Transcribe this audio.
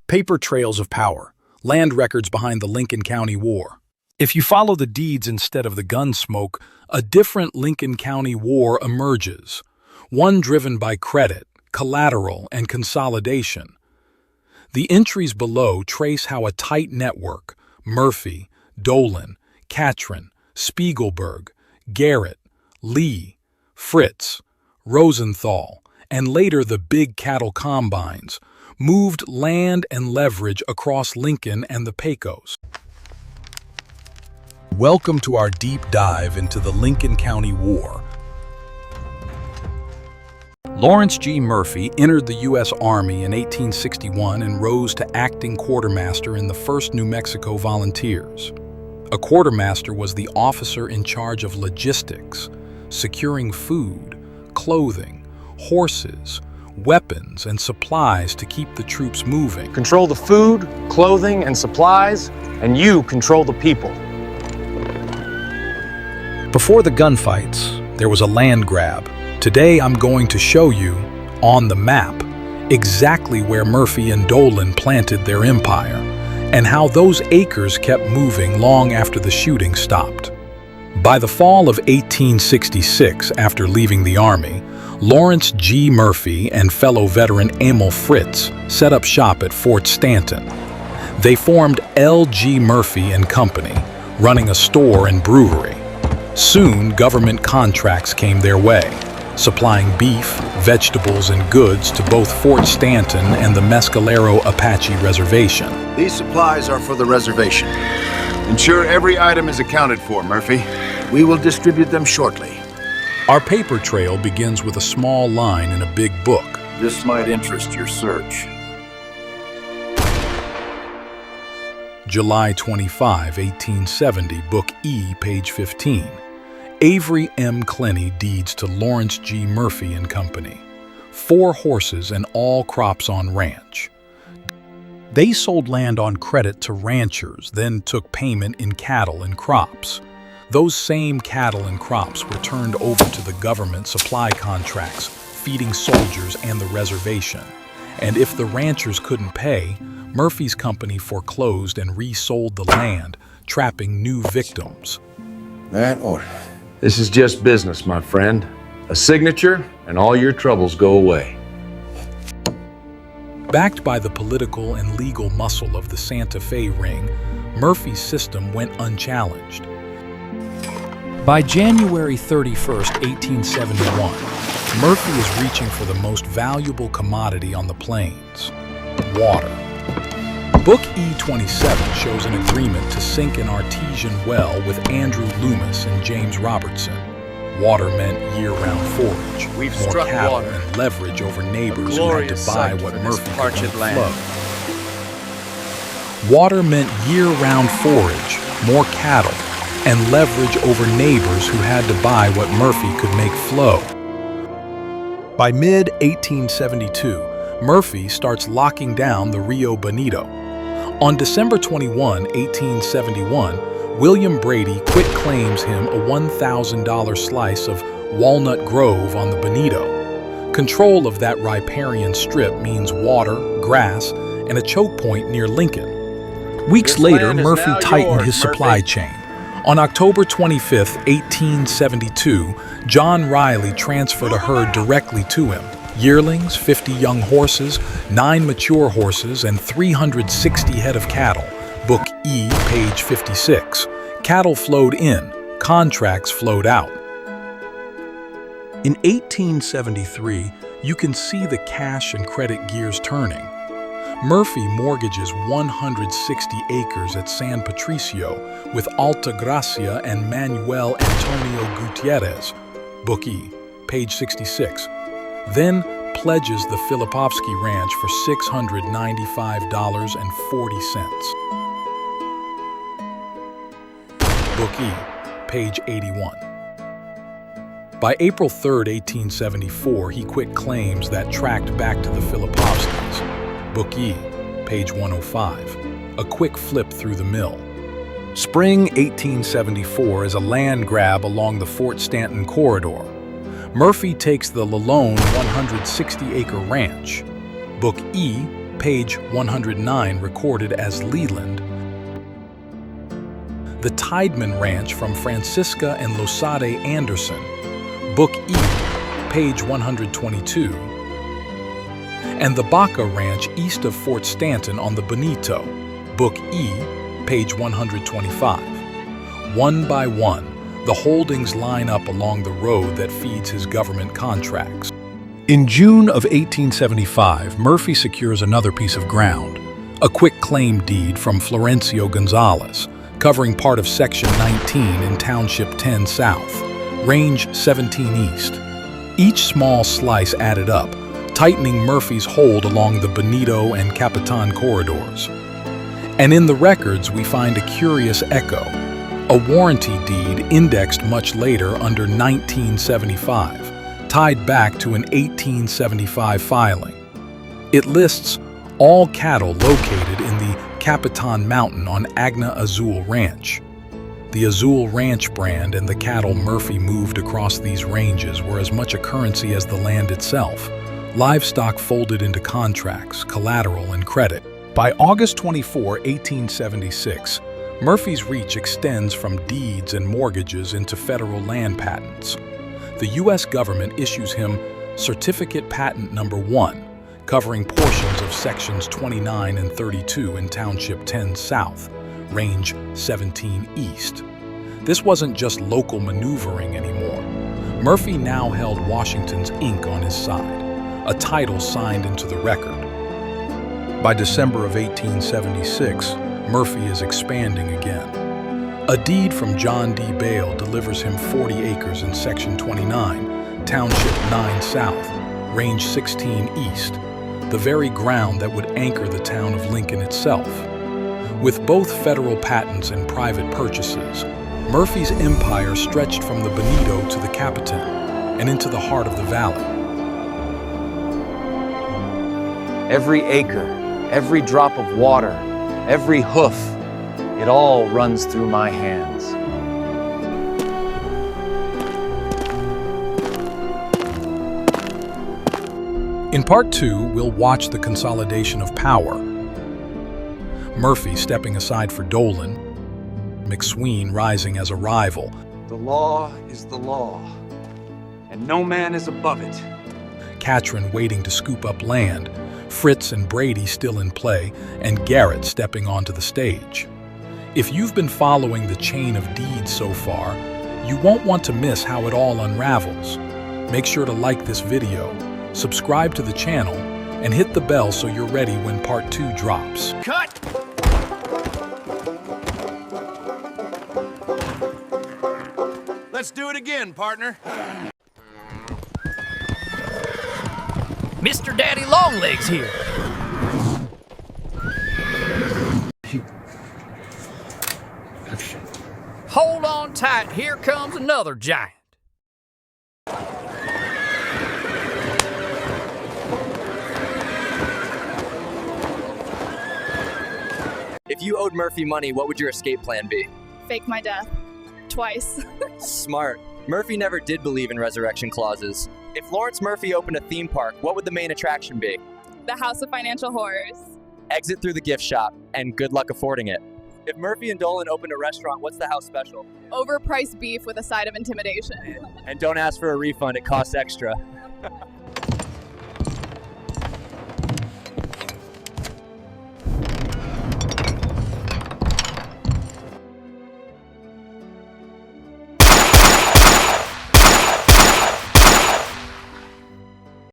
Paper trails of power, land records behind the Lincoln County War. If you follow the deeds instead of the gun smoke, a different Lincoln County War emerges, one driven by credit, collateral, and consolidation. The entries below trace how a tight network, Murphy, Dolan, Catron, Spiegelberg, Garrett, Lee, Fritz, Rosenthal, and later the big cattle combines, moved land and leverage across Lincoln and the Pecos. Welcome to our deep dive into the Lincoln County War. Lawrence G. Murphy entered the U.S. Army in 1861 and rose to acting quartermaster in the 1st New Mexico Volunteers. A quartermaster was the officer in charge of logistics, securing food, clothing, horses, weapons, and supplies to keep the troops moving. Control the food, clothing, and supplies, and you control the people. Before the gunfights, there was a land grab. Today I'm going to show you, on the map, exactly where Murphy and Dolan planted their empire, and how those acres kept moving long after the shooting stopped. By the fall of 1866, after leaving the Army, Lawrence G. Murphy and fellow veteran Emil Fritz set up shop at Fort Stanton. They formed L. G. Murphy and Company, running a store and brewery. Soon, government contracts came their way, supplying beef, vegetables, and goods to both Fort Stanton and the Mescalero Apache Reservation. These supplies are for the reservation. Ensure every item is accounted for, Murphy. We will distribute them shortly. Our paper trail begins with a small line in a big book. This might interest your search. July 25, 1870, Book E, page 15. Avery M. Clenny deeds to Lawrence G. Murphy and Company. 4 horses and all crops on ranch. They sold land on credit to ranchers, then took payment in cattle and crops. Those same cattle and crops were turned over to the government supply contracts, feeding soldiers and the reservation. And if the ranchers couldn't pay, Murphy's company foreclosed and resold the land, trapping new victims. That order. This is just business, my friend. A signature, and all your troubles go away. Backed by the political and legal muscle of the Santa Fe ring, Murphy's system went unchallenged. By January 31, 1871, Murphy is reaching for the most valuable commodity on the plains: water. Book E27 shows an agreement to sink an artesian well with Andrew Loomis and James Robertson. Water meant year-round forage, more cattle, and leverage over neighbors who had to buy what Murphy could flow. Water meant year-round forage, more cattle, and leverage over neighbors who had to buy what Murphy could make flow. By mid-1872, Murphy starts locking down the Rio Bonito. On December 21, 1871, William Brady quitclaims him a $1,000 slice of Walnut Grove on the Bonito. Control of that riparian strip means water, grass, and a choke point near Lincoln. Weeks later, Murphy tightened his supply chain. On October 25, 1872, John Riley transferred a herd directly to him. Yearlings, 50 young horses, 9 mature horses, and 360 head of cattle. Book E, page 56. Cattle flowed in, contracts flowed out. In 1873, you can see the cash and credit gears turning. Murphy mortgages 160 acres at San Patricio with Alta Gracia and Manuel Antonio Gutierrez. Book E, page 66. Then pledges the Filipovsky Ranch for $695.40. Book E, page 81. By April 3, 1874, he quitclaims that tract back to the Filipovskys. Book E, page 105. A quick flip through the mill. Spring 1874 is a land grab along the Fort Stanton corridor. Murphy takes the Lalone 160-acre ranch. Book E, page 109 recorded as Leland. The Tideman Ranch from Francisca and Losade Anderson, Book E, page 122, and the Baca Ranch east of Fort Stanton on the Bonito, Book E, page 125. One by one, the holdings line up along the road that feeds his government contracts. In June of 1875, Murphy secures another piece of ground, a quitclaim deed from Florencio Gonzalez, covering part of Section 19 in Township 10 South, Range 17 East. Each small slice added up, tightening Murphy's hold along the Bonito and Capitan corridors. And in the records, we find a curious echo, a warranty deed indexed much later under 1975, tied back to an 1875 filing. It lists all cattle located in the Capitan Mountain on Agna Azul Ranch. The Azul Ranch brand and the cattle Murphy moved across these ranges were as much a currency as the land itself. Livestock folded into contracts, collateral, and credit. By August 24, 1876, Murphy's reach extends from deeds and mortgages into federal land patents. The U.S. government issues him Certificate Patent Number 1, covering portions of Sections 29 and 32 in Township 10 South, Range 17 East. This wasn't just local maneuvering anymore. Murphy now held Washington's ink on his side, a title signed into the record. By December of 1876, Murphy is expanding again. A deed from John D. Bale delivers him 40 acres in Section 29, Township 9 South, Range 16 East, the very ground that would anchor the town of Lincoln itself. With both federal patents and private purchases, Murphy's empire stretched from the Bonito to the Capitan and into the heart of the valley. Every acre, every drop of water, every hoof, it all runs through my hands. In Part 2, we'll watch the consolidation of power. Murphy stepping aside for Dolan, McSween rising as a rival. The law is the law, and no man is above it. Catron waiting to scoop up land, Fritz and Brady still in play, and Garrett stepping onto the stage. If you've been following the chain of deeds so far, you won't want to miss how it all unravels. Make sure to like this video, subscribe to the channel, and hit the bell so you're ready when Part 2 drops. Cut! Let's do it again, partner. Mr. Daddy Longlegs here. Hold on tight, here comes another giant. If you owed Murphy money, what would your escape plan be? Fake my death. Twice. Smart. Murphy never did believe in resurrection clauses. If Lawrence Murphy opened a theme park, what would the main attraction be? The House of Financial Horrors. Exit through the gift shop, and good luck affording it. If Murphy and Dolan opened a restaurant, what's the house special? Overpriced beef with a side of intimidation. And don't ask for a refund, it costs extra.